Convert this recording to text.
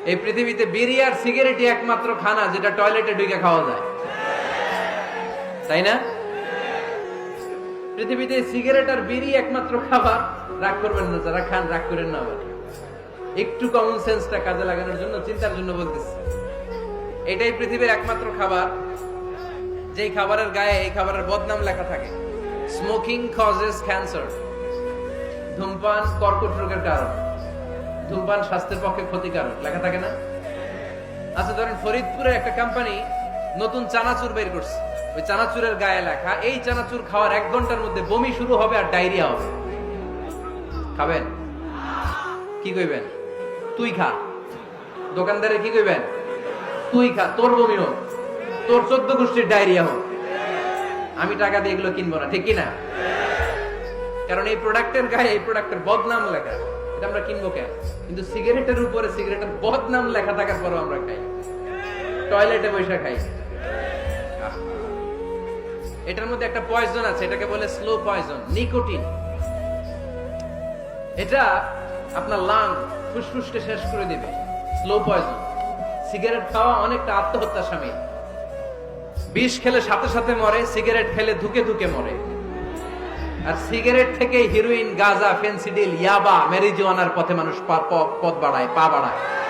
এই পৃথিবীতে বিড়ি আর সিগারেটই একমাত্র খানা যেটা টয়লেটে ঢুকে খাওয়া যায়, তাই না? পৃথিবীতে সিগারেট আর বিড়ি একমাত্র খাবার। রাগ করবেন না যারা খান, রাগ করেন না। আবার একটু কমন সেন্সটা কাজে লাগানোর জন্য, চিন্তার জন্য বলতেছি। এটাই পৃথিবীর একমাত্র খাবার যেই খাবারের গায়ে এই খাবারের বদনাম লেখা থাকে, স্মোকিং কজেস ক্যান্সার। ধূমপান কর্কট রোগের কারণ, ধূমপান স্বাস্থ্যের পক্ষে ক্ষতিকারক লেখা থাকে না? আচ্ছা ধরেন ফরিদপুরের একটা কোম্পানি নতুন চানাচুর বের করছে, ওই চানাচুরের গায়ে লেখা এই চানাচুর খাওয়ার 1 ঘন্টার মধ্যে বমি শুরু হবে আর ডায়রিয়া হবে। খাবেন? কি কইবেন? তুই খা। দোকানদারে কি কইবেন? তুই খা, তোর বমি হোক, তোর 14 গোষ্ঠীর ডায়রিয়া হোক, আমি টাকা দিয়ে এগুলো কিনবো না, ঠিক কিনা? কারণ এই প্রোডাক্টের গায়ে এই প্রোডাক্টের বদনাম লেখা, এটা আমরা কিনবো কেন? কিন্তু সিগারেটের উপরে সিগারেটের বদনাম লেখা থাকার পরও আমরা খাই, টয়লেটে বসে খাই। এটার মধ্যে একটা পয়জন আছে, এটাকে বলে স্লো পয়জন, নিকোটিন। এটা আপনার লাং, ফুসফুসকে শেষ করে দিবে। Slow poison. সিগারেট খাওয়া অনেকটা আত্মহত্যার শামিল। বিষ খেলে সাথে সাথে মরে, সিগারেট খেলে ধুকে ধুকে মরে। আর সিগারেট থেকে হিরোইন, গাঁজা, ফেন্সিডিল, ইয়াবা, ম্যারিজুয়ানার পথে মানুষ পথ বাড়ায়, পা বাড়ায়।